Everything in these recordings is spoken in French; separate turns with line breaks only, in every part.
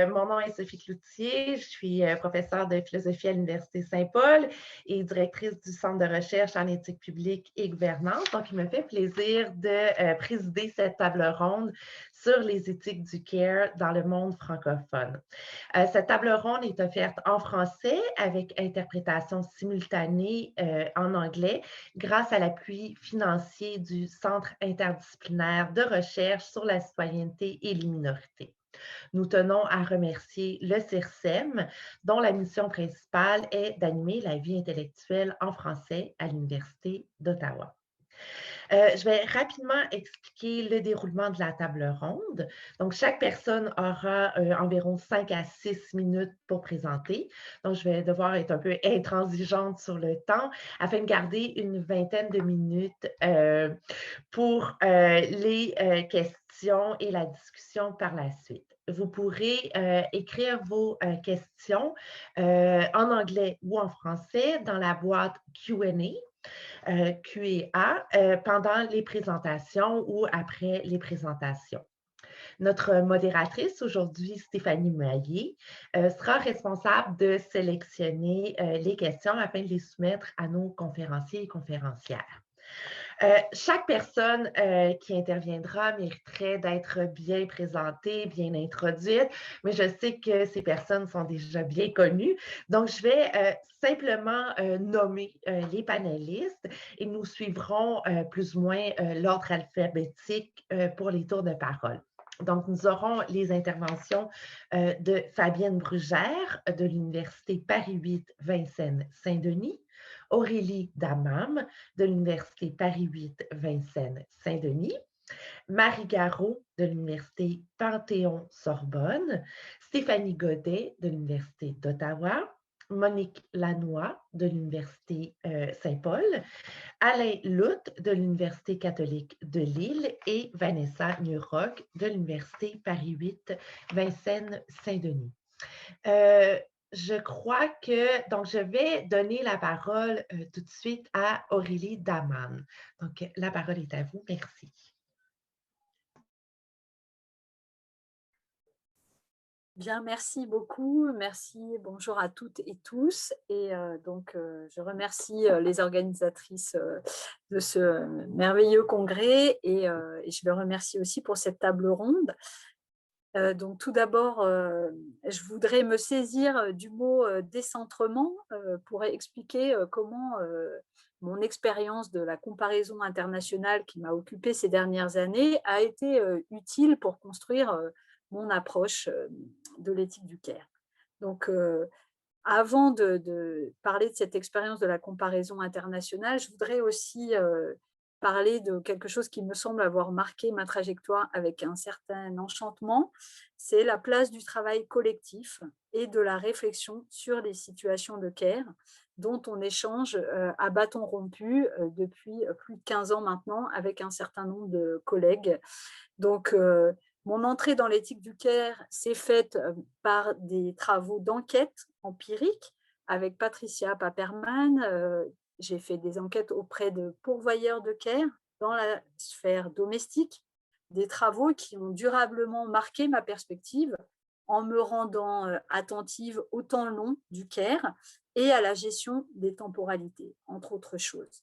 mon nom est Sophie Cloutier, je suis professeure de philosophie à l'Université Saint-Paul et directrice du Centre de recherche en éthique publique et gouvernance. Donc, il me fait plaisir de présider cette table ronde sur les éthiques du CARE dans le monde francophone. Cette table ronde est offerte en français avec interprétation simultanée en anglais grâce à l'appui financier du Centre interdisciplinaire de recherche sur la citoyenneté et les minorités. Nous tenons à remercier le CIRSEM, dont la mission principale est d'animer la vie intellectuelle en français à l'Université d'Ottawa. Je vais rapidement expliquer le déroulement de la table ronde. Donc, chaque personne aura environ 5 à 6 minutes pour présenter. Donc, je vais devoir être un peu intransigeante sur le temps afin de garder une vingtaine de minutes pour les questions et la discussion par la suite. Vous pourrez écrire vos questions en anglais ou en français dans la boîte Q&A QA pendant les présentations ou après les présentations. Notre modératrice aujourd'hui, Stéphanie Maillet, sera responsable de sélectionner les questions afin de les soumettre à nos conférenciers et conférencières. Chaque personne qui interviendra mériterait d'être bien présentée, bien introduite, mais je sais que ces personnes sont déjà bien connues. Donc, je vais simplement nommer les panélistes et nous suivrons plus ou moins l'ordre alphabétique pour les tours de parole. Donc, nous aurons les interventions de Fabienne Brugère de l'Université Paris 8 Vincennes-Saint-Denis, Aurélie Dammam de l'Université Paris 8 Vincennes-Saint-Denis, Marie Garot de l'Université Panthéon-Sorbonne, Stéphanie Godet de l'Université d'Ottawa, Monique Lannoy de l'Université Saint-Paul, Alain Lutte de l'Université catholique de Lille et Vanessa Nuroc de l'Université Paris 8 Vincennes-Saint-Denis. Je crois que, donc, je vais donner la parole tout de suite à Aurélie Daman. Donc, la parole est à vous. Merci.
Bien, merci beaucoup. Merci, bonjour à toutes et tous. Et je remercie les organisatrices de ce merveilleux congrès et je les remercie aussi pour cette table ronde. Donc, tout d'abord, je voudrais me saisir du mot décentrement pour expliquer comment mon expérience de la comparaison internationale qui m'a occupée ces dernières années a été utile pour construire mon approche de l'éthique du CARE. Donc, avant de parler de cette expérience de la comparaison internationale, je voudrais aussi parler de quelque chose qui me semble avoir marqué ma trajectoire avec un certain enchantement, c'est la place du travail collectif et de la réflexion sur les situations de CARE dont on échange à bâton rompu depuis plus de 15 ans maintenant avec un certain nombre de collègues. Donc, mon entrée dans l'éthique du CARE s'est faite par des travaux d'enquête empirique avec Patricia Paperman. J'ai fait des enquêtes auprès de pourvoyeurs de CARE dans la sphère domestique, des travaux qui ont durablement marqué ma perspective en me rendant attentive au temps long du CARE et à la gestion des temporalités, entre autres choses.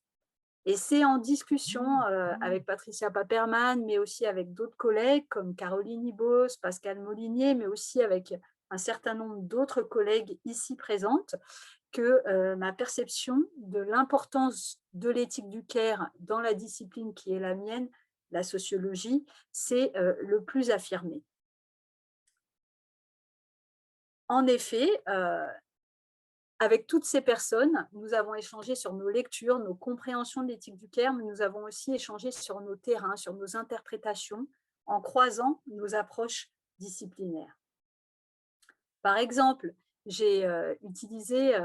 Et c'est en discussion avec Patricia Paperman, mais aussi avec d'autres collègues comme Caroline Ibos, Pascal Molinier, mais aussi avec un certain nombre d'autres collègues ici présentes, que ma perception de l'importance de l'éthique du CARE dans la discipline qui est la mienne, la sociologie, c'est le plus affirmé. En effet, avec toutes ces personnes, nous avons échangé sur nos lectures, nos compréhensions de l'éthique du CARE, mais nous avons aussi échangé sur nos terrains, sur nos interprétations, en croisant nos approches disciplinaires. Par exemple, j'ai utilisé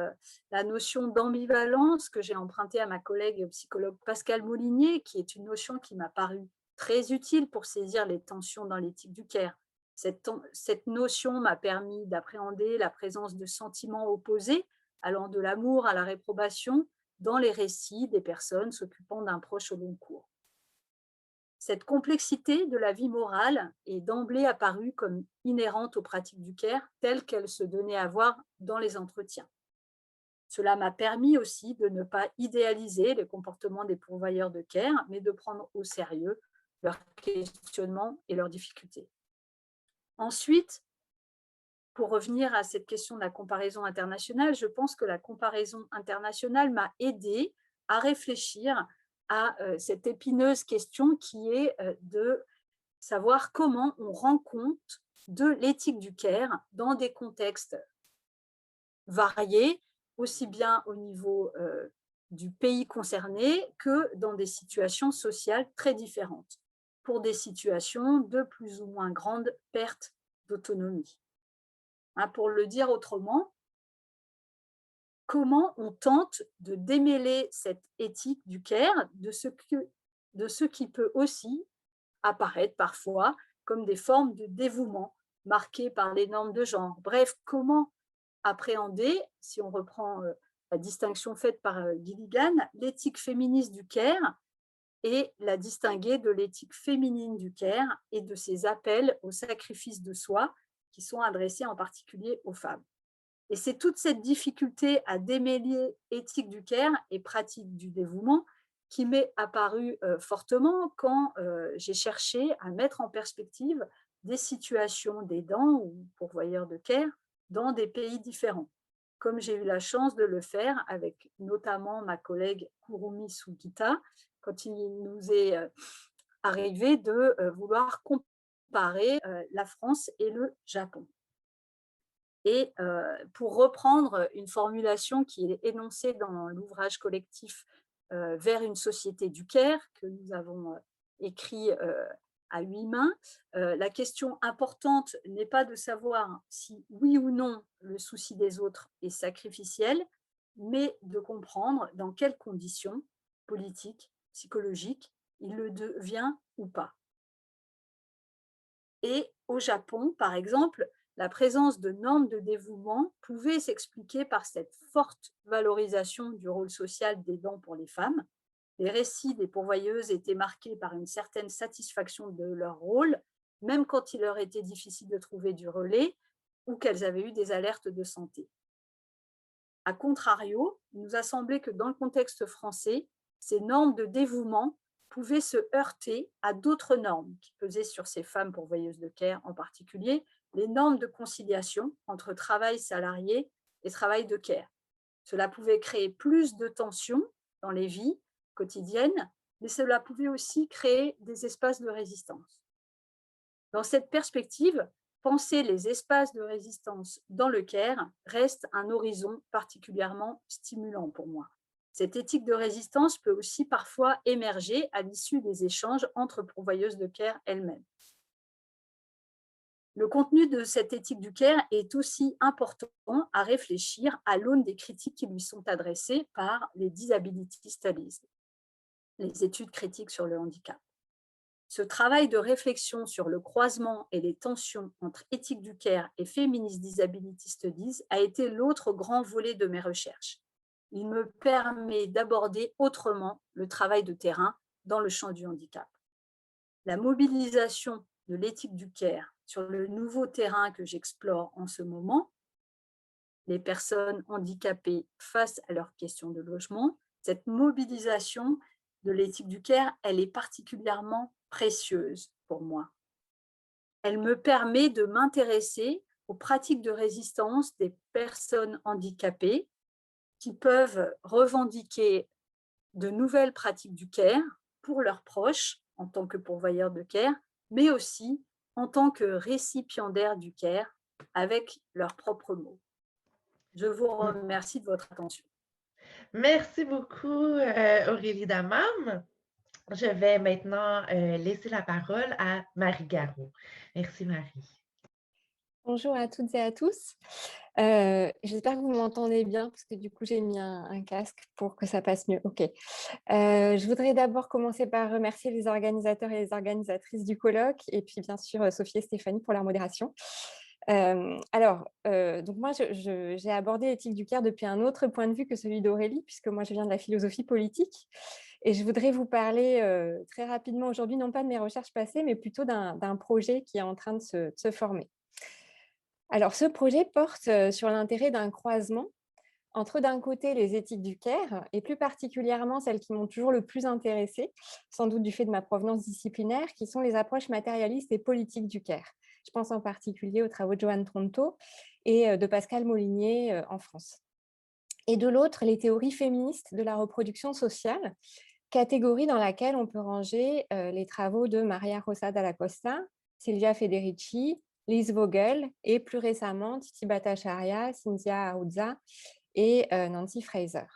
la notion d'ambivalence que j'ai empruntée à ma collègue psychologue Pascal Molinier, qui est une notion qui m'a paru très utile pour saisir les tensions dans l'éthique du CARE. Cette notion m'a permis d'appréhender la présence de sentiments opposés, allant de l'amour à la réprobation, dans les récits des personnes s'occupant d'un proche au long cours. Cette complexité de la vie morale est d'emblée apparue comme inhérente aux pratiques du care telles qu'elles se donnaient à voir dans les entretiens. Cela m'a permis aussi de ne pas idéaliser les comportements des pourvoyeurs de care, mais de prendre au sérieux leurs questionnements et leurs difficultés. Ensuite, pour revenir à cette question de la comparaison internationale, je pense que la comparaison internationale m'a aidée à réfléchir à cette épineuse question qui est de savoir comment on rend compte de l'éthique du care dans des contextes variés, aussi bien au niveau du pays concerné que dans des situations sociales très différentes, pour des situations de plus ou moins grande perte d'autonomie. Hein, pour le dire autrement, comment on tente de démêler cette éthique du care de ce qui peut aussi apparaître parfois comme des formes de dévouement marquées par les normes de genre. Bref, comment appréhender, si on reprend la distinction faite par Gilligan, l'éthique féministe du care et la distinguer de l'éthique féminine du care et de ses appels au sacrifice de soi qui sont adressés en particulier aux femmes. Et c'est toute cette difficulté à démêler éthique du care et pratique du dévouement qui m'est apparue fortement quand j'ai cherché à mettre en perspective des situations d'aidants ou pourvoyeurs de care dans des pays différents, comme j'ai eu la chance de le faire avec notamment ma collègue Kurumi Sugita, quand il nous est arrivé de vouloir comparer la France et le Japon. Et pour reprendre une formulation qui est énoncée dans l'ouvrage collectif Vers une société du care, que nous avons écrit à 8 mains, la question importante n'est pas de savoir si oui ou non le souci des autres est sacrificiel, mais de comprendre dans quelles conditions politiques, psychologiques, il le devient ou pas. Et au Japon, par exemple, la présence de normes de dévouement pouvait s'expliquer par cette forte valorisation du rôle social d'aidant pour les femmes. Les récits des pourvoyeuses étaient marqués par une certaine satisfaction de leur rôle, même quand il leur était difficile de trouver du relais ou qu'elles avaient eu des alertes de santé. A contrario, il nous a semblé que dans le contexte français, ces normes de dévouement pouvaient se heurter à d'autres normes qui pesaient sur ces femmes pourvoyeuses de care, en particulier les normes de conciliation entre travail salarié et travail de care. Cela pouvait créer plus de tensions dans les vies quotidiennes, mais cela pouvait aussi créer des espaces de résistance. Dans cette perspective, penser les espaces de résistance dans le care reste un horizon particulièrement stimulant pour moi. Cette éthique de résistance peut aussi parfois émerger à l'issue des échanges entre pourvoyeuses de care elles-mêmes. Le contenu de cette éthique du care est aussi important à réfléchir à l'aune des critiques qui lui sont adressées par les Disability Studies, les études critiques sur le handicap. Ce travail de réflexion sur le croisement et les tensions entre éthique du care et Feminist Disability Studies a été l'autre grand volet de mes recherches. Il me permet d'aborder autrement le travail de terrain dans le champ du handicap. La mobilisation de l'éthique du care sur le nouveau terrain que j'explore en ce moment, les personnes handicapées face à leurs questions de logement, cette mobilisation de l'éthique du care, elle est particulièrement précieuse pour moi. Elle me permet de m'intéresser aux pratiques de résistance des personnes handicapées qui peuvent revendiquer de nouvelles pratiques du care pour leurs proches en tant que pourvoyeurs de care, mais aussi en tant que récipiendaires du care avec leurs propres mots. Je vous remercie de votre attention.
Merci beaucoup, Aurélie Damam. Je vais maintenant laisser la parole à Marie Garot. Merci, Marie.
Bonjour à toutes et à tous. J'espère que vous m'entendez bien parce que du coup, j'ai mis un casque pour que ça passe mieux. OK. Je voudrais d'abord commencer par remercier les organisateurs et les organisatrices du colloque et puis bien sûr Sophie et Stéphanie pour leur modération. Donc moi, j'ai abordé l'éthique du care depuis un autre point de vue que celui d'Aurélie, puisque moi, je viens de la philosophie politique. Et je voudrais vous parler très rapidement aujourd'hui, non pas de mes recherches passées, mais plutôt d'un projet qui est en train de se former. Alors, ce projet porte sur l'intérêt d'un croisement entre d'un côté les éthiques du Caire, et plus particulièrement celles qui m'ont toujours le plus intéressée, sans doute du fait de ma provenance disciplinaire, qui sont les approches matérialistes et politiques du Caire. Je pense en particulier aux travaux de Joanne Tronto et de Pascal Molinier en France. Et de l'autre, les théories féministes de la reproduction sociale, catégorie dans laquelle on peut ranger les travaux de Maria Rosa Dalla Costa, Silvia Federici, Lise Vogel et plus récemment Titi Bhattacharya, Cynthia Arruzza et Nancy Fraser.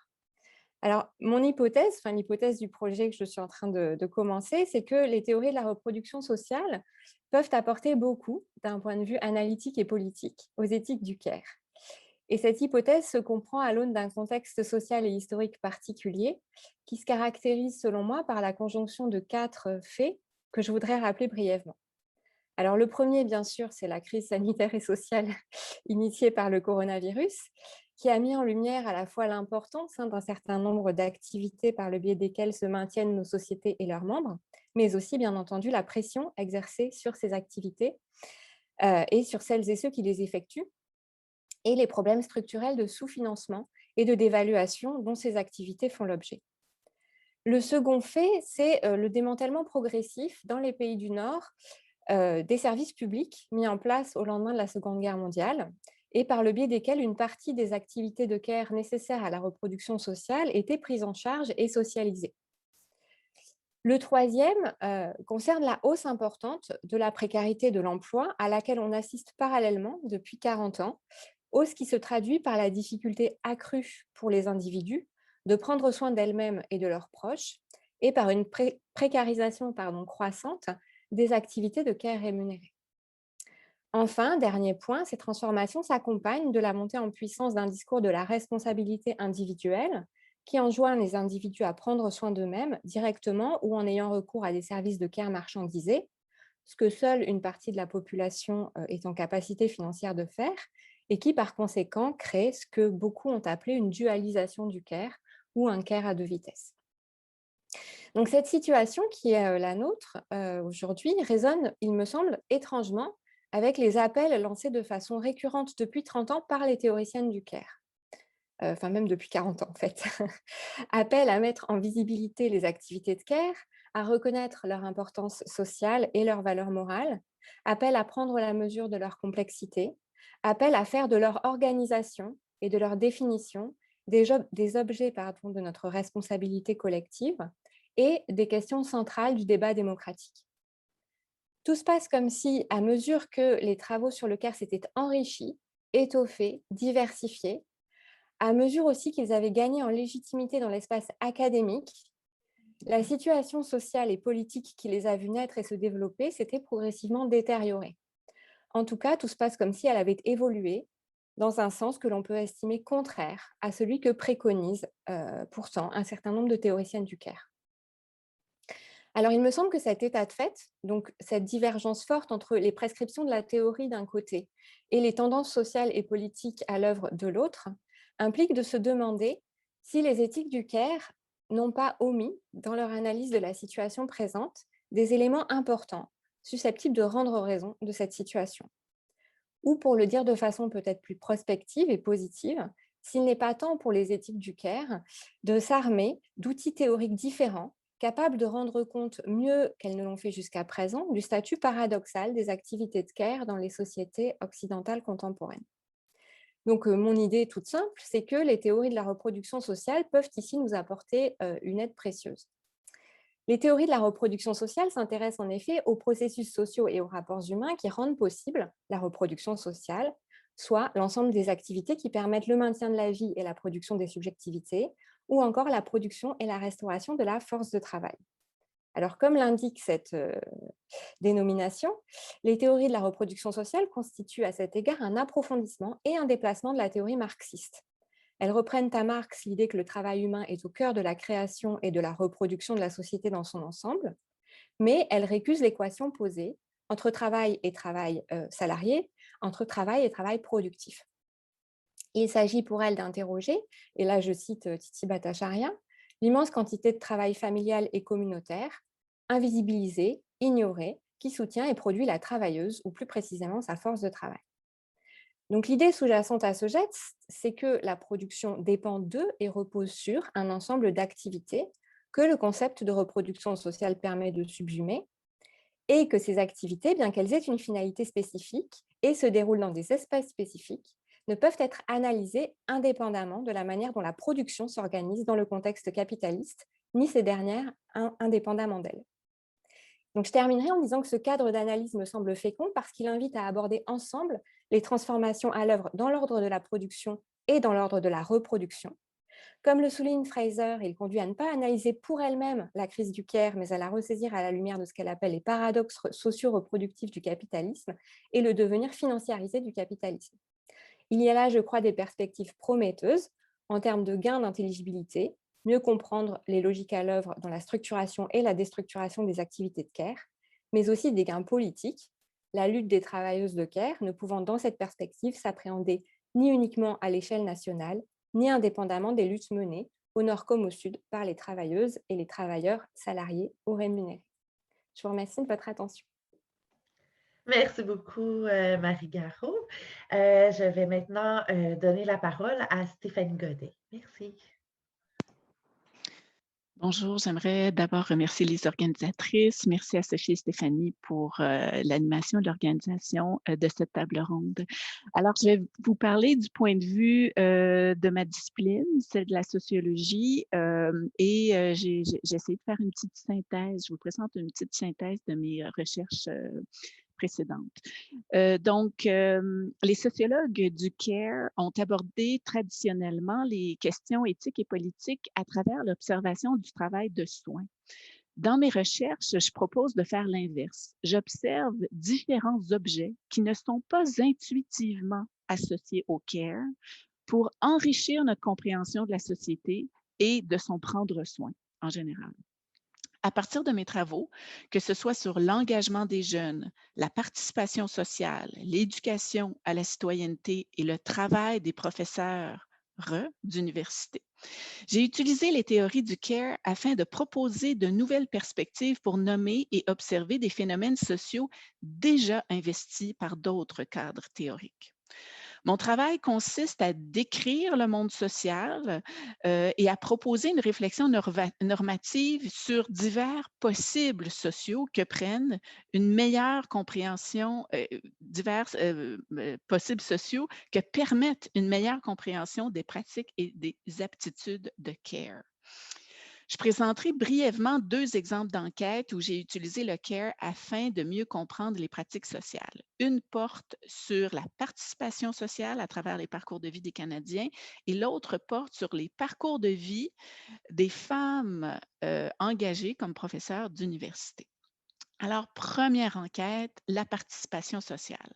Alors, mon hypothèse, l'hypothèse du projet que je suis en train de commencer, c'est que les théories de la reproduction sociale peuvent apporter beaucoup, d'un point de vue analytique et politique, aux éthiques du Caire. Et cette hypothèse se comprend à l'aune d'un contexte social et historique particulier qui se caractérise, selon moi, par la conjonction de 4 faits que je voudrais rappeler brièvement. Alors, le premier, bien sûr, c'est la crise sanitaire et sociale initiée par le coronavirus, qui a mis en lumière à la fois l'importance d'un certain nombre d'activités par le biais desquelles se maintiennent nos sociétés et leurs membres, mais aussi, bien entendu, la pression exercée sur ces activités et sur celles et ceux qui les effectuent, et les problèmes structurels de sous-financement et de dévaluation dont ces activités font l'objet. Le second fait, c'est le démantèlement progressif dans les pays du Nord des services publics mis en place au lendemain de la Seconde Guerre mondiale et par le biais desquels une partie des activités de care nécessaires à la reproduction sociale étaient prises en charge et socialisées. Le troisième concerne la hausse importante de la précarité de l'emploi à laquelle on assiste parallèlement depuis 40 ans, hausse qui se traduit par la difficulté accrue pour les individus de prendre soin d'elles-mêmes et de leurs proches et par une précarisation croissante des activités de care rémunérées. Enfin, dernier point, ces transformations s'accompagnent de la montée en puissance d'un discours de la responsabilité individuelle qui enjoint les individus à prendre soin d'eux-mêmes directement ou en ayant recours à des services de care marchandisés, ce que seule une partie de la population est en capacité financière de faire et qui, par conséquent, crée ce que beaucoup ont appelé une dualisation du care ou un care à 2 vitesses. Donc, cette situation qui est la nôtre aujourd'hui résonne, il me semble, étrangement avec les appels lancés de façon récurrente depuis 30 ans par les théoriciennes du care. Enfin, même depuis 40 ans, en fait. Appel à mettre en visibilité les activités de care, à reconnaître leur importance sociale et leur valeur morale, appel à prendre la mesure de leur complexité, appel à faire de leur organisation et de leur définition des objets de notre responsabilité collective et des questions centrales du débat démocratique. Tout se passe comme si, à mesure que les travaux sur le care s'étaient enrichis, étoffés, diversifiés, à mesure aussi qu'ils avaient gagné en légitimité dans l'espace académique, la situation sociale et politique qui les a vus naître et se développer s'était progressivement détériorée. En tout cas, tout se passe comme si elle avait évolué dans un sens que l'on peut estimer contraire à celui que préconisent pourtant un certain nombre de théoriciennes du care. Alors, il me semble que cet état de fait, donc cette divergence forte entre les prescriptions de la théorie d'un côté et les tendances sociales et politiques à l'œuvre de l'autre, implique de se demander si les éthiques du care n'ont pas omis, dans leur analyse de la situation présente, des éléments importants susceptibles de rendre raison de cette situation. Ou pour le dire de façon peut-être plus prospective et positive, s'il n'est pas temps pour les éthiques du care de s'armer d'outils théoriques différents capables de rendre compte mieux qu'elles ne l'ont fait jusqu'à présent du statut paradoxal des activités de care dans les sociétés occidentales contemporaines. Donc, mon idée est toute simple, c'est que les théories de la reproduction sociale peuvent ici nous apporter une aide précieuse. Les théories de la reproduction sociale s'intéressent en effet aux processus sociaux et aux rapports humains qui rendent possible la reproduction sociale, soit l'ensemble des activités qui permettent le maintien de la vie et la production des subjectivités, ou encore la production et la restauration de la force de travail. Alors, comme l'indique cette dénomination, les théories de la reproduction sociale constituent à cet égard un approfondissement et un déplacement de la théorie marxiste. Elles reprennent à Marx l'idée que le travail humain est au cœur de la création et de la reproduction de la société dans son ensemble, mais elles récusent l'équation posée entre travail et travail salarié, entre travail et travail productif. Il s'agit pour elles d'interroger, et là je cite Titi Bhattacharya, l'immense quantité de travail familial et communautaire, invisibilisé, ignoré, qui soutient et produit la travailleuse, ou plus précisément sa force de travail. Donc l'idée sous-jacente à ce geste, c'est que la production dépend de et repose sur un ensemble d'activités que le concept de reproduction sociale permet de subsumer, et que ces activités, bien qu'elles aient une finalité spécifique et se déroulent dans des espaces spécifiques, ne peuvent être analysées indépendamment de la manière dont la production s'organise dans le contexte capitaliste, ni ces dernières indépendamment d'elles. Donc, je terminerai en disant que ce cadre d'analyse me semble fécond parce qu'il invite à aborder ensemble les transformations à l'œuvre dans l'ordre de la production et dans l'ordre de la reproduction. Comme le souligne Fraser, il conduit à ne pas analyser pour elle-même la crise du care, mais à la ressaisir à la lumière de ce qu'elle appelle les paradoxes socio-reproductifs du capitalisme et le devenir financiarisé du capitalisme. Il y a là, je crois, des perspectives prometteuses en termes de gains d'intelligibilité, mieux comprendre les logiques à l'œuvre dans la structuration et la déstructuration des activités de care, mais aussi des gains politiques, la lutte des travailleuses de care ne pouvant dans cette perspective s'appréhender ni uniquement à l'échelle nationale, ni indépendamment des luttes menées, au nord comme au sud, par les travailleuses et les travailleurs salariés ou rémunérés. Je vous remercie de votre attention.
Merci beaucoup, Marie Garot. Je vais maintenant donner la parole à Stéphanie Godet. Merci.
Bonjour, j'aimerais d'abord remercier les organisatrices. Merci à Sophie et Stéphanie pour l'animation de l'organisation de cette table ronde. Alors, je vais vous parler du point de vue de ma discipline, celle de la sociologie, et j'ai essayé de faire une petite synthèse. Je vous présente une petite synthèse de mes recherches précédentes. Les sociologues du care ont abordé traditionnellement les questions éthiques et politiques à travers l'observation du travail de soins. Dans mes recherches, je propose de faire l'inverse. J'observe différents objets qui ne sont pas intuitivement associés au care pour enrichir notre compréhension de la société et de son prendre soin en général. À partir de mes travaux, que ce soit sur l'engagement des jeunes, la participation sociale, l'éducation à la citoyenneté et le travail des professeurs d'université, j'ai utilisé les théories du care afin de proposer de nouvelles perspectives pour nommer et observer des phénomènes sociaux déjà investis par d'autres cadres théoriques. Mon travail consiste à décrire le monde social et à proposer une réflexion normative sur divers possibles sociaux que prennent une meilleure compréhension, divers possibles sociaux que permettent une meilleure compréhension des pratiques et des aptitudes de care. Je présenterai brièvement 2 exemples d'enquêtes où j'ai utilisé le care afin de mieux comprendre les pratiques sociales. Une porte sur la participation sociale à travers les parcours de vie des Canadiens et l'autre porte sur les parcours de vie des femmes engagées comme professeurs d'université. Alors, première enquête, la participation sociale.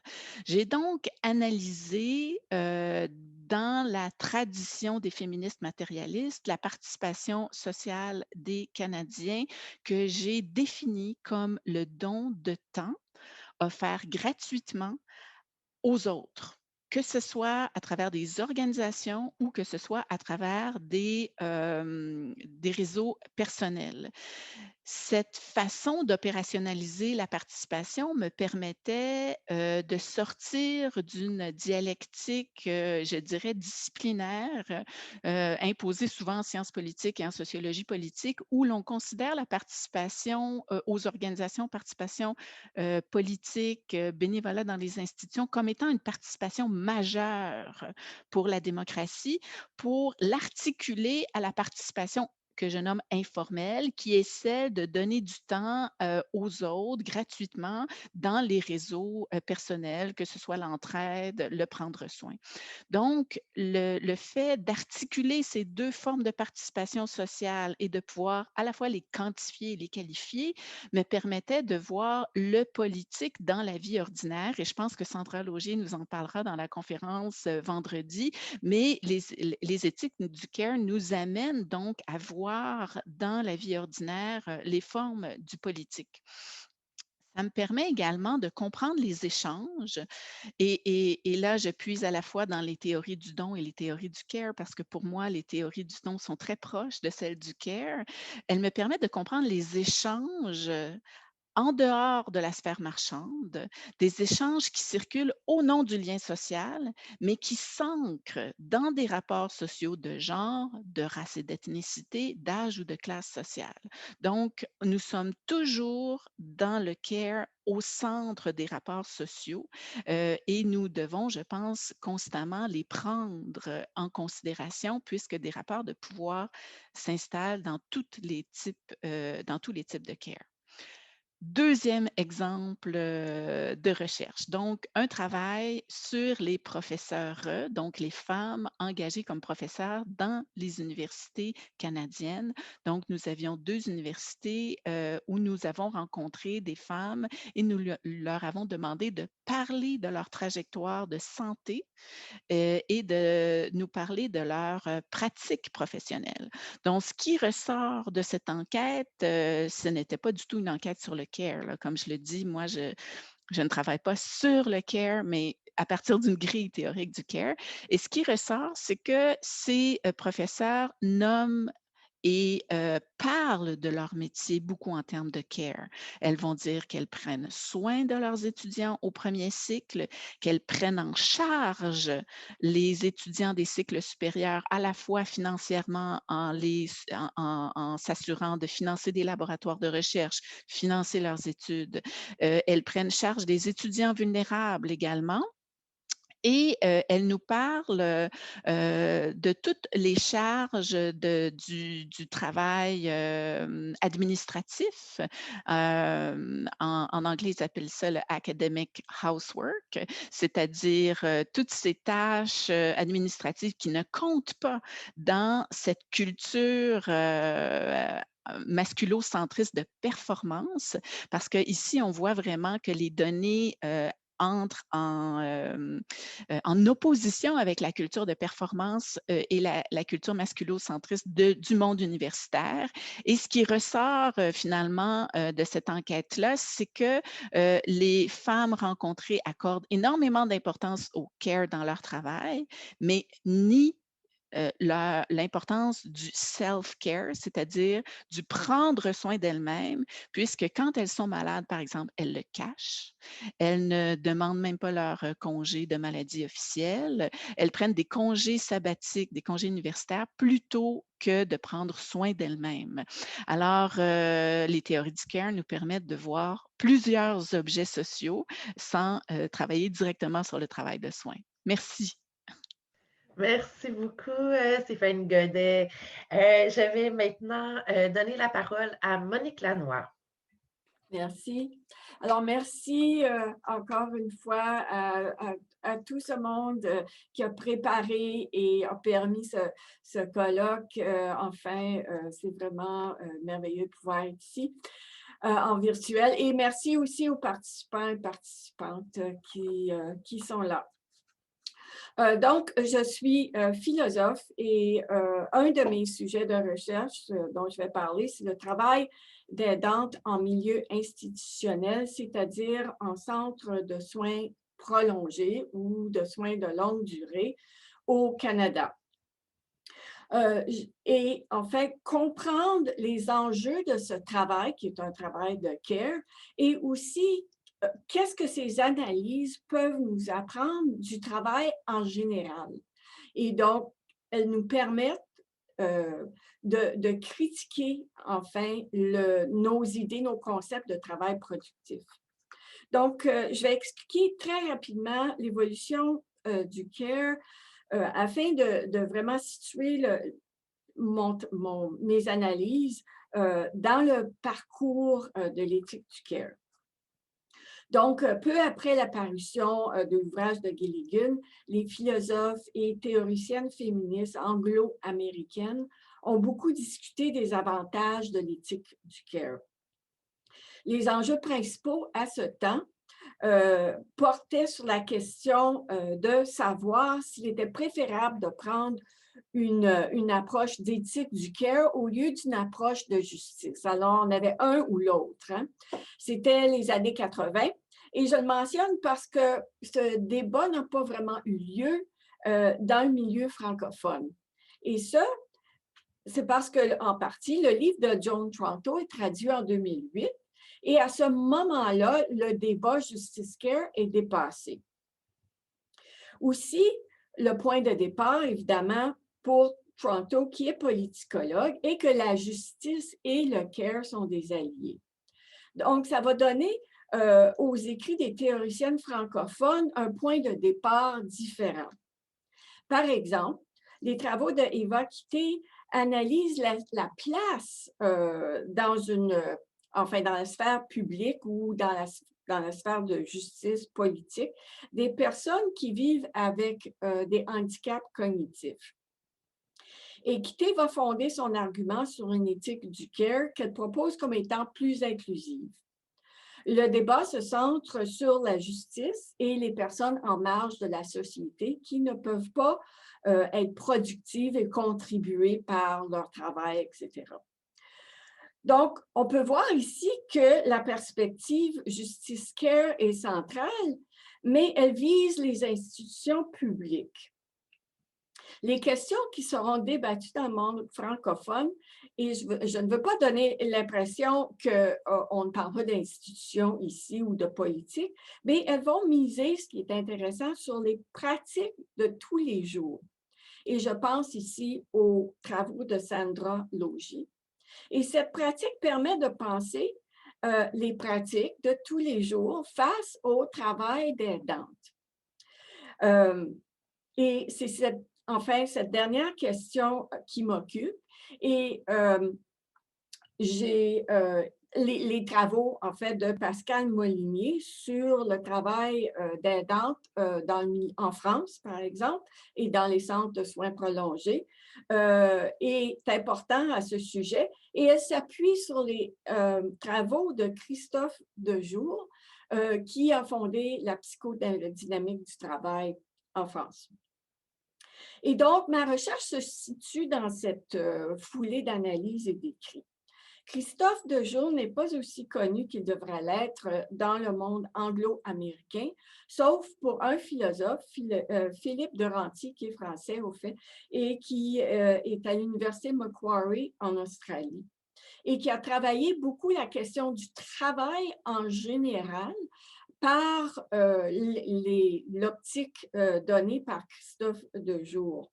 J'ai donc analysé dans la tradition des féministes matérialistes la participation sociale des Canadiens que j'ai définie comme le don de temps offert gratuitement aux autres, que ce soit à travers des organisations ou que ce soit à travers des réseaux personnels. Cette façon d'opérationnaliser la participation me permettait de sortir d'une dialectique, je dirais, disciplinaire, imposée souvent en sciences politiques et en sociologie politique, où l'on considère la participation aux organisations, participation politique, bénévolat dans les institutions, comme étant une participation majeure pour la démocratie, pour l'articuler à la participation que je nomme informelle, qui essaie de donner du temps aux autres gratuitement dans les réseaux personnels, que ce soit l'entraide, le prendre soin. Donc, le fait d'articuler ces 2 formes de participation sociale et de pouvoir à la fois les quantifier et les qualifier me permettait de voir le politique dans la vie ordinaire. Et je pense que Sandra Laugier nous en parlera dans la conférence vendredi, mais les éthiques du care nous amènent donc à voir dans la vie ordinaire les formes du politique. Ça me permet également de comprendre les échanges et là, je puise à la fois dans les théories du don et les théories du care parce que pour moi, les théories du don sont très proches de celles du care. Elles me permettent de comprendre les échanges en dehors de la sphère marchande, des échanges qui circulent au nom du lien social, mais qui s'ancrent dans des rapports sociaux de genre, de race et d'ethnicité, d'âge ou de classe sociale. Donc, nous sommes toujours dans le care au centre des rapports sociaux et nous devons, je pense, constamment les prendre en considération puisque des rapports de pouvoir s'installent dans dans tous les types de care. Deuxième exemple de recherche, donc un travail sur les professeurs, donc les femmes engagées comme professeurs dans les universités canadiennes. Donc, nous avions 2 universités où nous avons rencontré des femmes et nous leur avons demandé de parler de leur trajectoire de santé et de nous parler de leur pratique professionnelle. Donc, ce qui ressort de cette enquête, ce n'était pas du tout une enquête sur le care. Là. Comme je le dis, moi, je ne travaille pas sur le care, mais à partir d'une grille théorique du care. Et ce qui ressort, c'est que ces professeurs nomment et parlent de leur métier beaucoup en termes de care. Elles vont dire qu'elles prennent soin de leurs étudiants au premier cycle, qu'elles prennent en charge les étudiants des cycles supérieurs à la fois financièrement en s'assurant de financer des laboratoires de recherche, financer leurs études. Elles prennent charge des étudiants vulnérables également. Et elle nous parle de toutes les charges du travail administratif. En anglais, ils appellent ça le academic housework, c'est-à-dire toutes ces tâches administratives qui ne comptent pas dans cette culture masculo-centriste de parce qu'ici, on voit vraiment que les données entrent en opposition avec la culture de performance et la culture masculo-centriste du monde universitaire. Et ce qui ressort finalement de cette enquête-là, c'est que les femmes rencontrées accordent énormément d'importance au care dans leur travail, mais ni l'importance du self-care, c'est-à-dire du prendre soin d'elles-mêmes, puisque quand elles sont malades, par exemple, elles le cachent. Elles ne demandent même pas leur congé de maladie officiel. Elles prennent des congés sabbatiques, des congés universitaires, plutôt que de prendre soin d'elles-mêmes. Alors, les théories du care nous permettent de voir plusieurs objets sociaux sans travailler directement sur le travail de soins. Merci.
Merci beaucoup, Stéphanie Godet. Je vais maintenant donner la parole à Monique Lanois.
Merci. Alors, merci encore une fois à tout ce monde qui a préparé et a permis ce colloque. Enfin, c'est vraiment merveilleux de pouvoir être ici en virtuel. Et merci aussi aux participants et participantes qui sont là. Donc, je suis philosophe et un de mes sujets de recherche dont je vais parler, c'est le travail d'aidante en milieu institutionnel, c'est-à-dire en centre de soins prolongés ou de soins de longue durée au Canada. Et en fait, comprendre les enjeux de ce travail, qui est un travail de care, et aussi qu'est-ce que ces analyses peuvent nous apprendre du travail en général. Et donc, elles nous permettent de critiquer, enfin, nos idées, nos concepts de travail productif. Donc, je vais expliquer très rapidement l'évolution du care afin de vraiment situer mes analyses dans le parcours de l'éthique du care. Donc, peu après la parution de l'ouvrage de Gilligan, les philosophes et théoriciennes féministes anglo-américaines ont beaucoup discuté des avantages de l'éthique du care. Les enjeux principaux à ce temps portaient sur la question de savoir s'il était préférable de prendre une approche d'éthique du care au lieu d'une approche de justice. Alors, on avait un ou l'autre. Hein. C'était les années 80. Et je le mentionne parce que ce débat n'a pas vraiment eu lieu dans le milieu francophone. Et ça, c'est parce que, en partie, le livre de Joan Tronto est traduit en 2008. Et à ce moment-là, le débat Justice Care est dépassé. Aussi, le point de départ, évidemment, pour Tronto, qui est politicologue, est que la justice et le care sont des alliés. Donc, ça va donner aux écrits des théoriciennes francophones un point de départ différent. Par exemple, les travaux de Eva Quitté analysent la place dans la sphère publique ou dans la sphère de justice politique des personnes qui vivent avec des handicaps cognitifs. Et Quitté va fonder son argument sur une éthique du care qu'elle propose comme étant plus inclusive. Le débat se centre sur la justice et les personnes en marge de la société qui ne peuvent pas être productives et contribuer par leur travail, etc. Donc, on peut voir ici que la perspective Justice Care est centrale, mais elle vise les institutions publiques. Les questions qui seront débattues dans le monde francophone, et je ne veux pas donner l'impression qu'on ne parle pas d'institutions ici ou de politique, mais elles vont miser, ce qui est intéressant, sur les pratiques de tous les jours. Et je pense ici aux travaux de Sandra Logie. Et cette pratique permet de penser les pratiques de tous les jours face au travail d'aidante. Et c'est cette dernière question qui m'occupe. Et j'ai les travaux, en fait, de Pascal Molinier sur le travail d'aidante en France, par exemple, et dans les centres de soins prolongés, est important à ce sujet. Et elle s'appuie sur les travaux de Christophe Dejour, qui a fondé la psychodynamique du travail en France. Et donc, ma recherche se situe dans cette foulée d'analyse et d'écrits. Christophe Dejour n'est pas aussi connu qu'il devrait l'être dans le monde anglo-américain, sauf pour un philosophe, Philippe de Ranty, qui est français au fait, et qui est à l'Université Macquarie en Australie, et qui a travaillé beaucoup la question du travail en général par l'optique donnée par Christophe Dejour.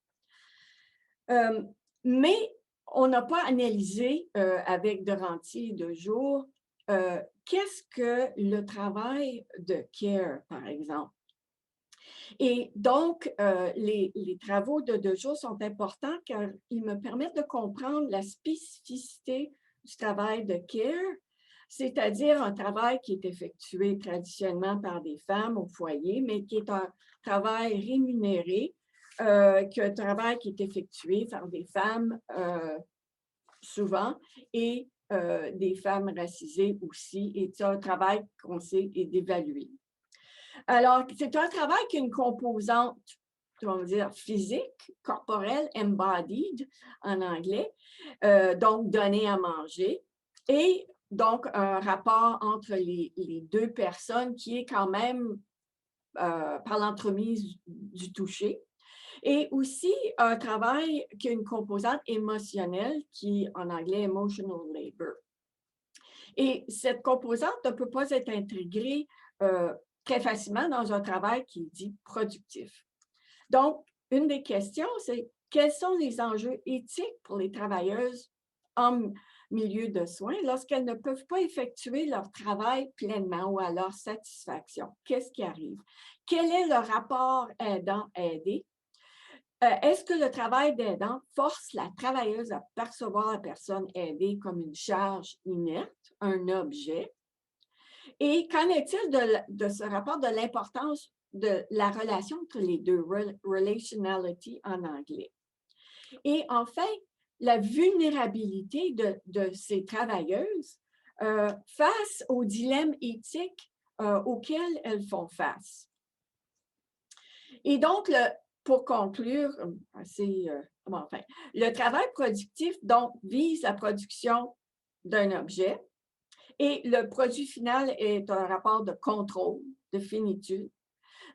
Mais on n'a pas analysé avec de Ranty et Dejour qu'est-ce que le travail de care, par exemple. Et donc, les travaux de Dejour sont importants car ils me permettent de comprendre la spécificité du travail de care, c'est-à-dire un travail qui est effectué traditionnellement par des femmes au foyer, mais qui est un travail rémunéré, qu'un travail qui est effectué par des femmes souvent et des femmes racisées aussi, et c'est un travail qu'on sait est dévalué. Alors, c'est un travail qui a une composante, on va dire, physique, corporelle, embodied en anglais, donc donner à manger, et donc un rapport entre les deux personnes qui est quand même par l'entremise du toucher. Et aussi un travail qui a une composante émotionnelle qui, en anglais, emotional labor. Et cette composante ne peut pas être intégrée très facilement dans un travail qui est dit productif. Donc, une des questions, c'est quels sont les enjeux éthiques pour les travailleuses en milieu de soins lorsqu'elles ne peuvent pas effectuer leur travail pleinement ou à leur satisfaction? Qu'est-ce qui arrive? Quel est le rapport aidant-aidé? Est-ce que le travail d'aidant force la travailleuse à percevoir la personne aidée comme une charge inerte, un objet? Et qu'en est-il de ce rapport de l'importance de la relation entre les deux, relationality en anglais? Et enfin, la vulnérabilité de ces travailleuses face aux dilemmes éthiques auxquels elles font face. Et donc, pour conclure, le travail productif donc vise la production d'un objet et le produit final est un rapport de contrôle, de finitude.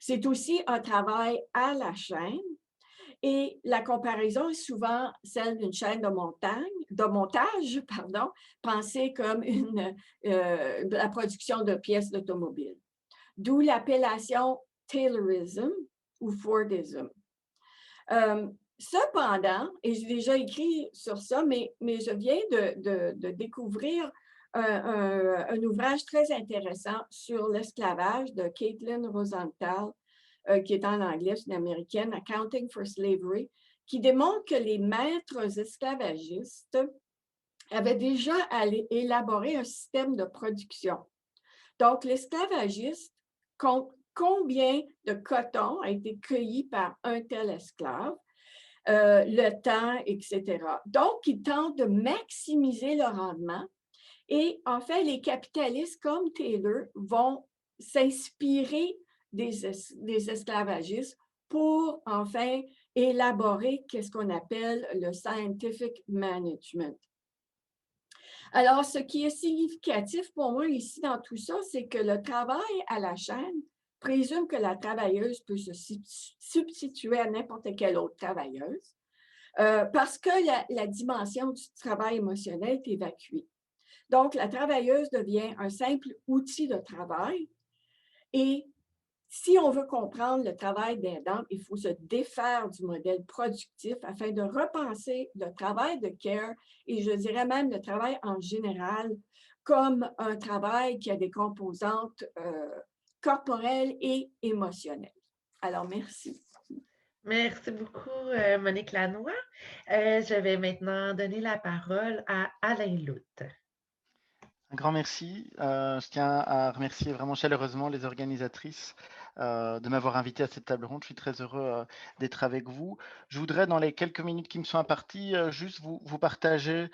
C'est aussi un travail à la chaîne et la comparaison est souvent celle d'une chaîne de montage, pensée comme la production de pièces d'automobile. D'où l'appellation Taylorism ou Fordism. Cependant, et j'ai déjà écrit sur ça, mais je viens de découvrir un ouvrage très intéressant sur l'esclavage de Caitlin Rosenthal, qui est en anglais, c'est une américaine, Accounting for Slavery, qui démontre que les maîtres esclavagistes avaient déjà élaboré un système de production. Donc, l'esclavagiste compte combien de coton a été cueilli par un tel esclave, le temps, etc. Donc, ils tentent de maximiser le rendement. Et en fait, les capitalistes comme Taylor vont s'inspirer des esclavagistes pour enfin élaborer ce qu'on appelle le scientific management. Alors, ce qui est significatif pour moi ici dans tout ça, c'est que le travail à la chaîne présume que la travailleuse peut se substituer à n'importe quelle autre travailleuse parce que la dimension du travail émotionnel est évacuée. Donc, la travailleuse devient un simple outil de travail et si on veut comprendre le travail d'aidant, il faut se défaire du modèle productif afin de repenser le travail de care et je dirais même le travail en général comme un travail qui a des composantes corporelles et émotionnelles. Alors, merci.
Merci beaucoup, Monique Lannoy. Je vais maintenant donner la parole à Alain Lout.
Un grand merci. Je tiens à remercier vraiment chaleureusement les organisatrices de m'avoir invité à cette table ronde. Je suis très heureux d'être avec vous. Je voudrais, dans les quelques minutes qui me sont imparties, juste vous partager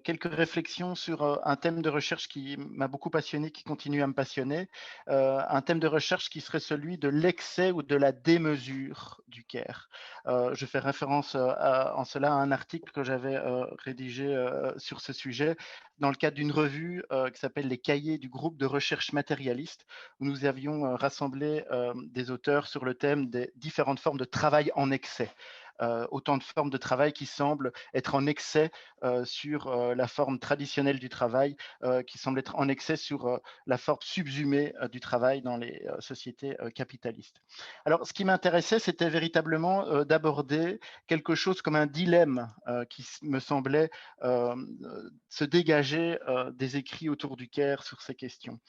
quelques réflexions sur un thème de recherche qui m'a beaucoup passionné, qui continue à me passionner. Un thème de recherche qui serait celui de l'excès ou de la démesure du care. Je fais référence en cela à un article que j'avais rédigé sur ce sujet dans le cadre d'une revue qui s'appelle Les Cahiers du groupe de recherche matérialiste, où nous avions rassemblé des auteurs sur le thème des différentes formes de travail en excès. Autant de formes de travail qui semblent être en excès sur la forme traditionnelle du travail, qui semblent être en excès sur la forme subsumée du travail dans les sociétés capitalistes. Alors, ce qui m'intéressait, c'était véritablement d'aborder quelque chose comme un dilemme qui me semblait se dégager des écrits autour du care sur ces questions.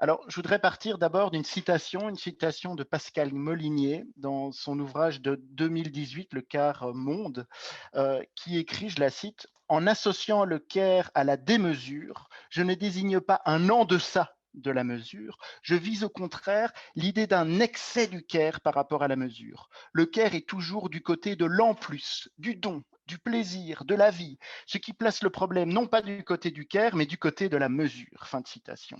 Alors, je voudrais partir d'abord d'une citation, une citation de Pascal Molinier dans son ouvrage de 2018, Le Care Monde, qui écrit, je la cite, « En associant le care à la démesure, je ne désigne pas un en deçà de la mesure, je vise au contraire l'idée d'un excès du care par rapport à la mesure. Le care est toujours du côté de l'en plus, du don, du plaisir, de la vie, ce qui place le problème non pas du côté du care, mais du côté de la mesure. » Fin de citation.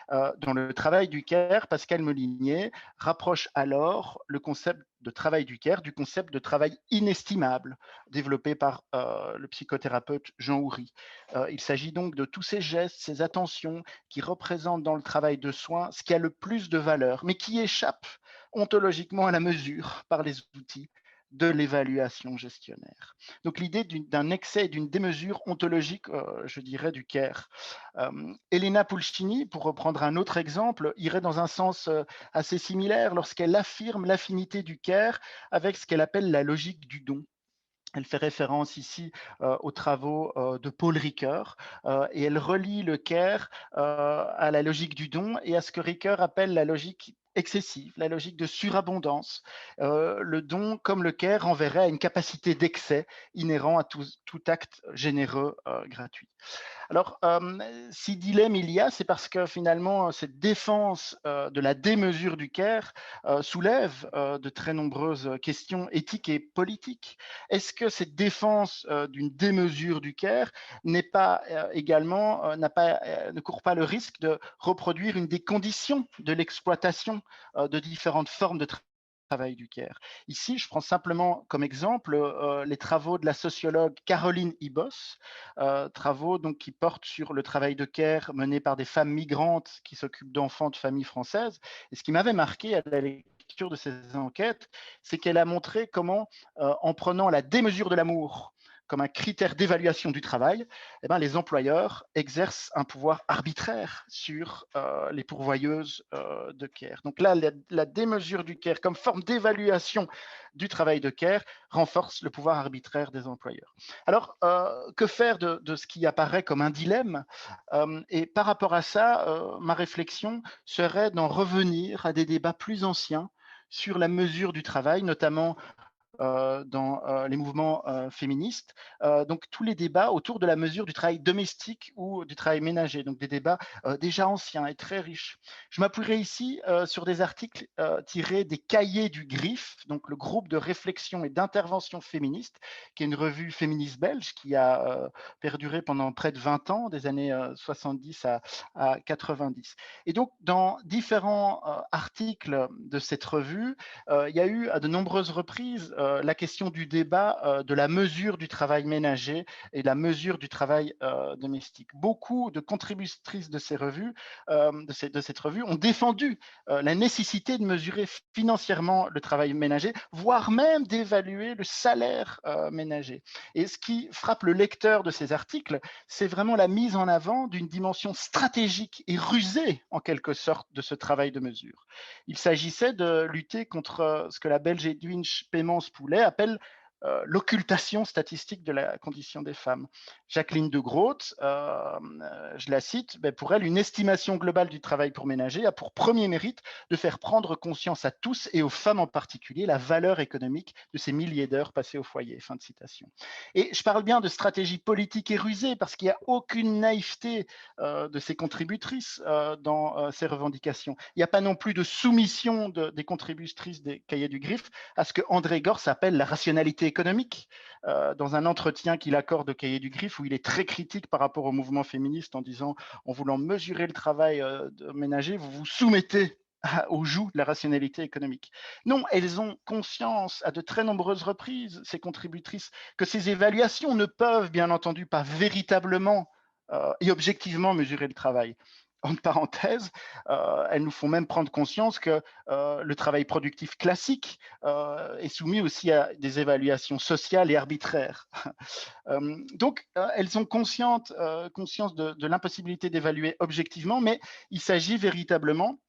Dans le travail du care, Pascal Molinier rapproche alors le concept de travail du care du concept de travail inestimable développé par le psychothérapeute Jean Houry. Il s'agit donc de tous ces gestes, ces attentions qui représentent dans le travail de soins ce qui a le plus de valeur, mais qui échappe ontologiquement à la mesure par les outils de l'évaluation gestionnaire. Donc l'idée d'un excès et d'une démesure ontologique, je dirais, du care. Elena Pulcini, pour reprendre un autre exemple, irait dans un sens assez similaire lorsqu'elle affirme l'affinité du care avec ce qu'elle appelle la logique du don. Elle fait référence ici aux travaux de Paul Ricoeur et elle relie le care à la logique du don et à ce que Ricoeur appelle la logique excessive, la logique de surabondance. Le don, comme le care, renverrait à une capacité d'excès inhérent à tout acte généreux gratuit. Alors, si dilemme il y a, c'est parce que finalement, cette défense de la démesure du care soulève de très nombreuses questions éthiques et politiques. Est-ce que cette défense d'une démesure du care n'est pas également, ne court pas le risque de reproduire une des conditions de l'exploitation de différentes formes de travail du care. Ici, je prends simplement comme exemple les travaux de la sociologue Caroline Ibos, travaux donc, qui portent sur le travail de care mené par des femmes migrantes qui s'occupent d'enfants de familles françaises. Et ce qui m'avait marqué à la lecture de ces enquêtes, c'est qu'elle a montré comment, en prenant la démesure de l'amour comme un critère d'évaluation du travail, eh ben, les employeurs exercent un pouvoir arbitraire sur les pourvoyeuses de care. Donc là, la démesure du care comme forme d'évaluation du travail de care renforce le pouvoir arbitraire des employeurs. Alors, que faire de ce qui apparaît comme un dilemme? Et par rapport à ça, ma réflexion serait d'en revenir à des débats plus anciens sur la mesure du travail, notamment dans les mouvements féministes. Donc, tous les débats autour de la mesure du travail domestique ou du travail ménager, donc des débats déjà anciens et très riches. Je m'appuierai ici sur des articles tirés des cahiers du GRIF, donc le groupe de réflexion et d'intervention féministe, qui est une revue féministe belge qui a perduré pendant près de 20 ans, des années 70 à 90. Et donc, dans différents articles de cette revue, il y a eu à de nombreuses reprises la question du débat de la mesure du travail ménager et de la mesure du travail domestique. Beaucoup de contributrices de ces revues, de cette revue, ont défendu la nécessité de mesurer financièrement le travail ménager, voire même d'évaluer le salaire ménager. Et ce qui frappe le lecteur de ces articles, c'est vraiment la mise en avant d'une dimension stratégique et rusée, en quelque sorte, de ce travail de mesure. Il s'agissait de lutter contre ce que la Belge Edwige Peymans-Poulet appelle l'occultation statistique de la condition des femmes. Jacqueline de Groot, je la cite, pour elle, une estimation globale du travail pour ménager a pour premier mérite de faire prendre conscience à tous et aux femmes en particulier la valeur économique de ces milliers d'heures passées au foyer. Fin de citation. Et je parle bien de stratégie politique et rusée parce qu'il n'y a aucune naïveté de ces contributrices dans ces revendications. Il n'y a pas non plus de soumission des contributrices des cahiers du GRIF à ce que André Gorz appelle la rationalité économique, dans un entretien qu'il accorde au cahier du GRIF où il est très critique par rapport au mouvement féministe en disant en voulant mesurer le travail ménager, vous vous soumettez au joug de la rationalité économique. Non, elles ont conscience à de très nombreuses reprises, ces contributrices, que ces évaluations ne peuvent bien entendu pas véritablement et objectivement mesurer le travail. En parenthèse, elles nous font même prendre conscience que le travail productif classique est soumis aussi à des évaluations sociales et arbitraires. Donc, elles ont conscience de l'impossibilité d'évaluer objectivement, mais il s'agit véritablement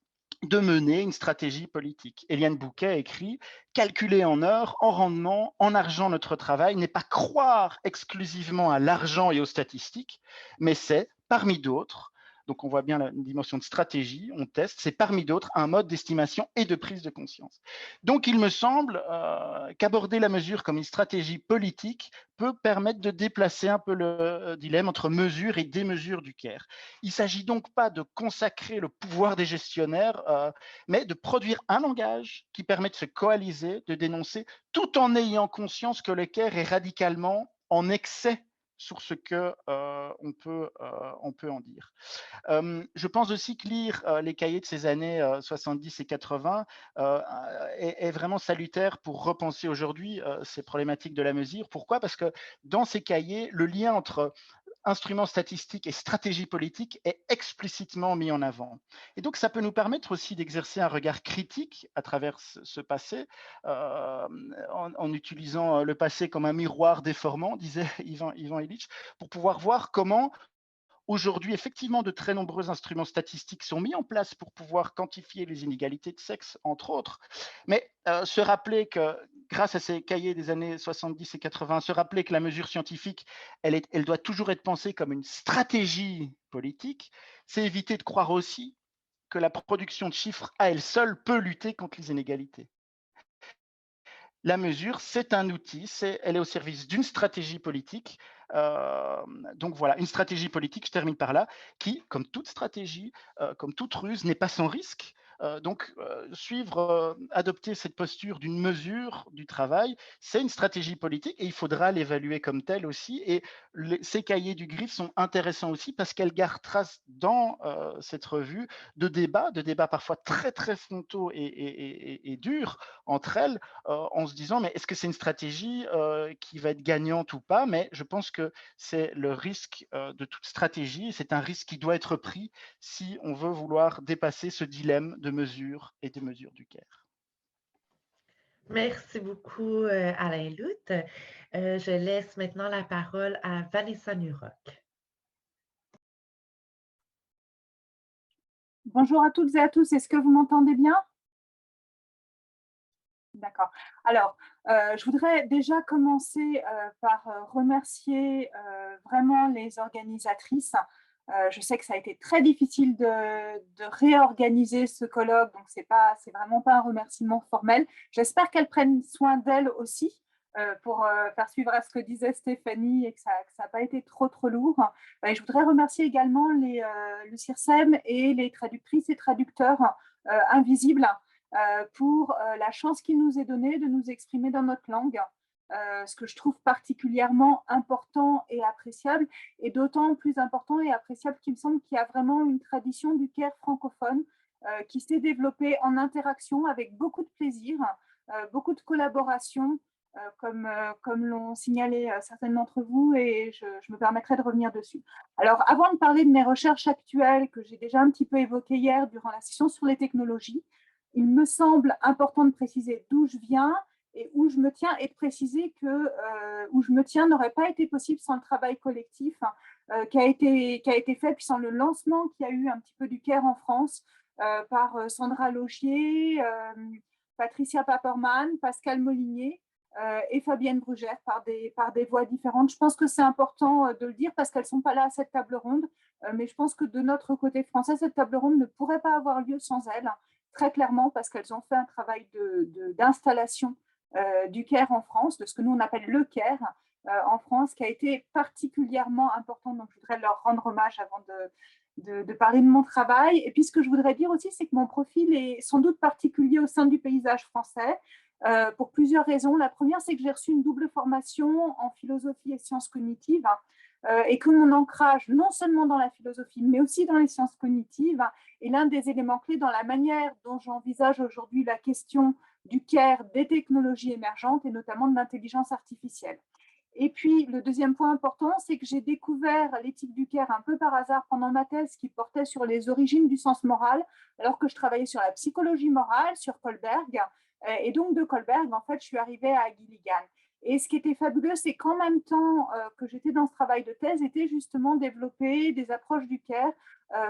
de mener une stratégie politique. Eliane Bouquet écrit « Calculer en heures, en rendement, en argent notre travail n'est pas croire exclusivement à l'argent et aux statistiques, mais c'est, parmi d'autres, donc on voit bien la dimension de stratégie, on teste, c'est parmi d'autres un mode d'estimation et de prise de conscience. Donc il me semble qu'aborder la mesure comme une stratégie politique peut permettre de déplacer un peu le dilemme entre mesure et démesure du care. Il ne s'agit donc pas de consacrer le pouvoir des gestionnaires, mais de produire un langage qui permet de se coaliser, de dénoncer, tout en ayant conscience que le care est radicalement en excès sur ce que on peut en dire. Je pense aussi que lire les cahiers de ces années 70 et 80 est vraiment salutaire pour repenser aujourd'hui ces problématiques de la mesure. Pourquoi? Parce que dans ces cahiers, le lien entre instruments statistiques et stratégie politique est explicitement mis en avant. Et donc, ça peut nous permettre aussi d'exercer un regard critique à travers ce passé, en utilisant le passé comme un miroir déformant, disait Ivan Illich, pour pouvoir voir comment aujourd'hui, effectivement, de très nombreux instruments statistiques sont mis en place pour pouvoir quantifier les inégalités de sexe, entre autres. Mais se rappeler que, grâce à ces cahiers des années 70 et 80, se rappeler que la mesure scientifique, elle doit toujours être pensée comme une stratégie politique, c'est éviter de croire aussi que la production de chiffres à elle seule peut lutter contre les inégalités. La mesure, c'est un outil, elle est au service d'une stratégie politique. Donc voilà, une stratégie politique, je termine par là, qui, comme toute stratégie, comme toute ruse, n'est pas sans risque. Adopter cette posture d'une mesure du travail, c'est une stratégie politique et il faudra l'évaluer comme telle aussi. Et ces cahiers du GRIF sont intéressants aussi parce qu'elles gardent trace dans cette revue de débats parfois très très frontaux et durs entre elles, en se disant mais est-ce que c'est une stratégie qui va être gagnante ou pas? Mais je pense que c'est le risque de toute stratégie, c'est un risque qui doit être pris si on veut vouloir dépasser ce dilemme de mesures et de mesures du CARE.
Merci beaucoup, Alain Luth. Je laisse maintenant la parole à Vanessa Nuroc.
Bonjour à toutes et à tous, est-ce que vous m'entendez bien? D'accord. Alors, je voudrais déjà commencer par remercier vraiment les organisatrices. Je sais que ça a été très difficile de réorganiser ce colloque, donc c'est vraiment pas un remerciement formel. J'espère qu'elles prennent soin d'elles aussi pour faire suivre à ce que disait Stéphanie et que ça n'a pas été trop lourd. Et je voudrais remercier également le CIRSEM et les traductrices et traducteurs invisibles pour la chance qu'il nous est donnée de nous exprimer dans notre langue, ce que je trouve particulièrement important et appréciable, et d'autant plus important et appréciable qu'il me semble qu'il y a vraiment une tradition du CARE francophone qui s'est développée en interaction avec beaucoup de plaisir, beaucoup de collaboration, comme l'ont signalé certains d'entre vous, et je me permettrai de revenir dessus. Alors, avant de parler de mes recherches actuelles, que j'ai déjà un petit peu évoquées hier durant la session sur les technologies, il me semble important de préciser d'où je viens et où je me tiens, et de préciser que où je me tiens n'aurait pas été possible sans le travail collectif qui a été fait, puis sans le lancement qu'il y a eu un petit peu du CARE en France par Sandra Logier, Patricia Paperman, Pascal Molinier et Fabienne Brugère par des voix différentes. Je pense que c'est important de le dire parce qu'elles ne sont pas là à cette table ronde, mais je pense que de notre côté français, cette table ronde ne pourrait pas avoir lieu sans elles, très clairement, parce qu'elles ont fait un travail d'installation du CARE en France, de ce que nous on appelle le CARE en France, qui a été particulièrement important. Donc je voudrais leur rendre hommage avant de parler de mon travail. Et puis ce que je voudrais dire aussi, c'est que mon profil est sans doute particulier au sein du paysage français pour plusieurs raisons. La première, c'est que j'ai reçu une double formation en philosophie et sciences cognitives, et que mon ancrage, non seulement dans la philosophie, mais aussi dans les sciences cognitives, est l'un des éléments clés dans la manière dont j'envisage aujourd'hui la question du CARE, des technologies émergentes et notamment de l'intelligence artificielle. Et puis, le deuxième point important, c'est que j'ai découvert l'éthique du CARE un peu par hasard pendant ma thèse qui portait sur les origines du sens moral, alors que je travaillais sur la psychologie morale, sur Kohlberg. Et donc, de Kohlberg, en fait, je suis arrivée à Gilligan. Et ce qui était fabuleux, c'est qu'en même temps que j'étais dans ce travail de thèse, était justement développé des approches du CARE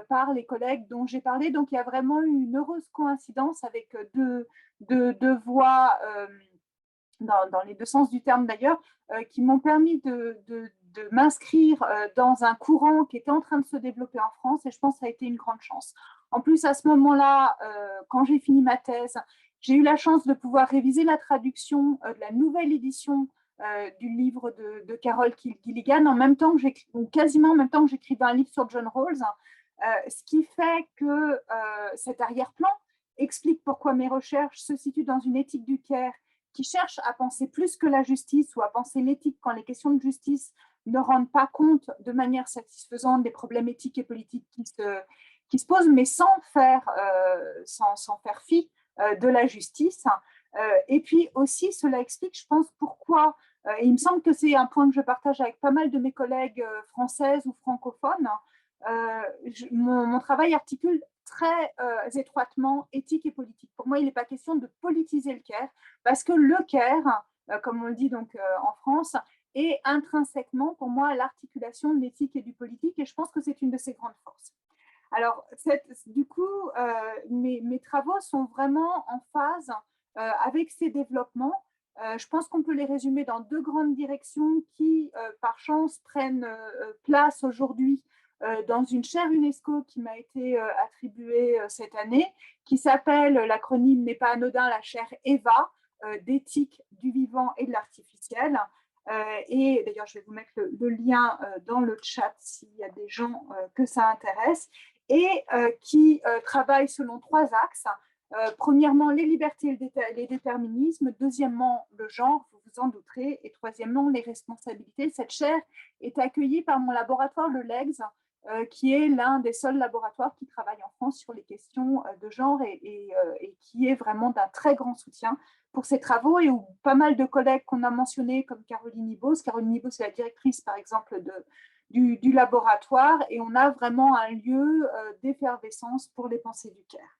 par les collègues dont j'ai parlé. Donc, il y a vraiment eu une heureuse coïncidence avec deux voix, dans les deux sens du terme d'ailleurs, qui m'ont permis de m'inscrire dans un courant qui était en train de se développer en France, et je pense que ça a été une grande chance. En plus, à ce moment-là, quand j'ai fini ma thèse, j'ai eu la chance de pouvoir réviser la traduction de la nouvelle édition du livre de Carol Gilligan, en même temps que quasiment en même temps que j'écrivais un livre sur John Rawls, ce qui fait que cet arrière-plan explique pourquoi mes recherches se situent dans une éthique du CARE qui cherche à penser plus que la justice ou à penser l'éthique quand les questions de justice ne rendent pas compte de manière satisfaisante des problèmes éthiques et politiques qui se posent, mais sans faire fi de la justice. Et puis aussi, cela explique, je pense, pourquoi, et il me semble que c'est un point que je partage avec pas mal de mes collègues françaises ou francophones, mon travail articule très étroitement éthique et politique. Pour moi, il n'est pas question de politiser le CARE, parce que le CARE, comme on le dit donc en France, est intrinsèquement, pour moi, l'articulation de l'éthique et du politique, et je pense que c'est une de ses grandes forces. Alors, du coup, mes travaux sont vraiment en phase avec ces développements. Je pense qu'on peut les résumer dans deux grandes directions qui, par chance, prennent place aujourd'hui dans une chaire UNESCO qui m'a été attribuée cette année, qui s'appelle, l'acronyme n'est pas anodin, la chaire EVA, d'éthique du vivant et de l'artificiel. Et d'ailleurs, je vais vous mettre le lien dans le chat s'il y a des gens que ça intéresse. et qui travaille selon 3 axes. Premièrement, les libertés et les déterminismes. Deuxièmement, le genre, vous vous en douterez. Et troisièmement, les responsabilités. Cette chaire est accueillie par mon laboratoire, le LEGS, qui est l'un des seuls laboratoires qui travaille en France sur les questions de genre et qui est vraiment d'un très grand soutien pour ces travaux et où pas mal de collègues qu'on a mentionnés comme Caroline Ibos. Caroline Ibos est la directrice, par exemple, du laboratoire et on a vraiment un lieu d'effervescence pour les pensées du Caire.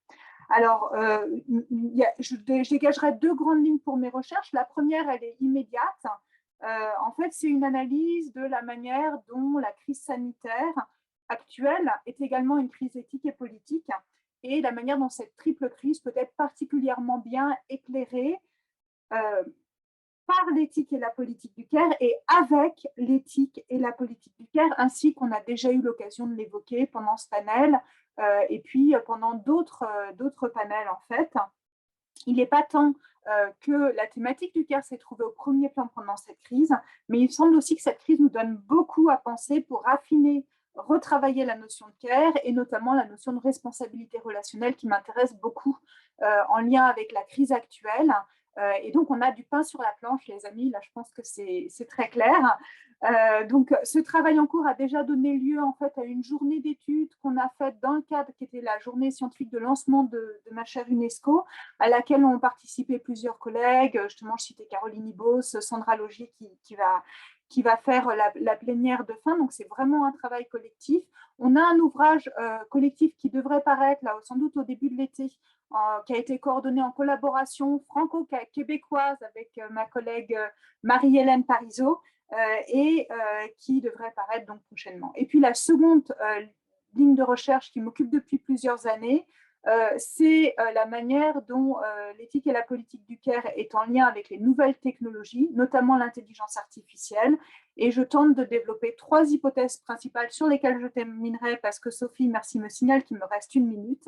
Alors, je dégagerai 2 grandes lignes pour mes recherches. La première, elle est immédiate. En fait, c'est une analyse de la manière dont la crise sanitaire actuelle est également une crise éthique et politique, et la manière dont cette triple crise peut être particulièrement bien éclairée par l'éthique et la politique du Caire et avec l'éthique et la politique du Caire, ainsi qu'on a déjà eu l'occasion de l'évoquer pendant ce panel et puis pendant d'autres panels en fait. Il n'est pas tant que la thématique du Caire s'est trouvée au premier plan pendant cette crise, mais il semble aussi que cette crise nous donne beaucoup à penser pour raffiner, retravailler la notion de Caire et notamment la notion de responsabilité relationnelle qui m'intéresse beaucoup en lien avec la crise actuelle. Et donc, on a du pain sur la planche, les amis. Là, je pense que c'est très clair. Donc, ce travail en cours a déjà donné lieu en fait à une journée d'études qu'on a faite dans le cadre qui était la journée scientifique de lancement de ma chaire UNESCO, à laquelle ont participé plusieurs collègues. Justement, je citais Caroline Ibos, Sandra Logier qui va faire la plénière de fin. Donc, c'est vraiment un travail collectif. On a un ouvrage collectif qui devrait paraître là, sans doute au début de l'été, qui a été coordonné en collaboration franco-québécoise avec ma collègue Marie-Hélène Parizeau et qui devrait paraître donc prochainement. Et puis la seconde ligne de recherche qui m'occupe depuis plusieurs années, c'est la manière dont l'éthique et la politique du Caire est en lien avec les nouvelles technologies, notamment l'intelligence artificielle. Et je tente de développer 3 hypothèses principales sur lesquelles je terminerai parce que Sophie, merci, me signale qu'il me reste 1 minute.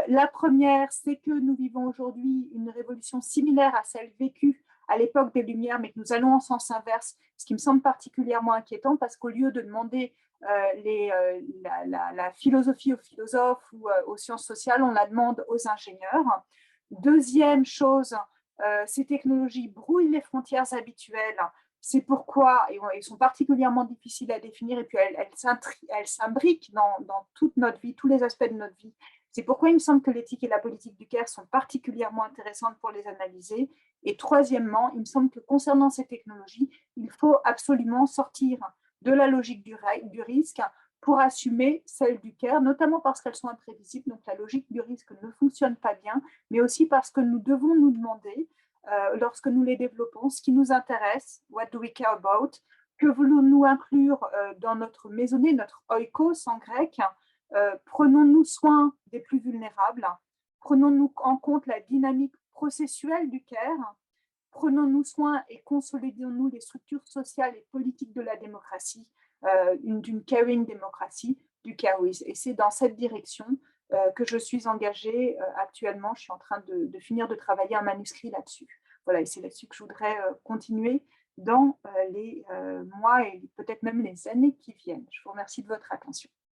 La première, c'est que nous vivons aujourd'hui une révolution similaire à celle vécue à l'époque des Lumières, mais que nous allons en sens inverse, ce qui me semble particulièrement inquiétant parce qu'au lieu de demander la philosophie aux philosophes ou aux sciences sociales, on la demande aux ingénieurs. Deuxième chose, ces technologies brouillent les frontières habituelles. C'est pourquoi, et elles sont particulièrement difficiles à définir, et puis elles s'imbriquent dans toute notre vie, tous les aspects de notre vie. C'est pourquoi il me semble que l'éthique et la politique du Caire sont particulièrement intéressantes pour les analyser. Et troisièmement, il me semble que concernant ces technologies, il faut absolument sortir de la logique du risque pour assumer celle du Caire, notamment parce qu'elles sont imprévisibles, donc la logique du risque ne fonctionne pas bien, mais aussi parce que nous devons nous demander, lorsque nous les développons, ce qui nous intéresse, what do we care about, que voulons-nous inclure dans notre maisonnée, notre oikos en grec, prenons-nous soin des plus vulnérables, prenons-nous en compte la dynamique processuelle du Caire, prenons-nous soin et consolidons-nous les structures sociales et politiques de la démocratie, d'une caring démocratie du Caire. Et c'est dans cette direction que je suis engagée actuellement. Je suis en train de finir de travailler un manuscrit là-dessus. Voilà, et c'est là-dessus que je voudrais continuer dans les mois et peut-être même les années qui viennent. Je vous remercie de votre attention.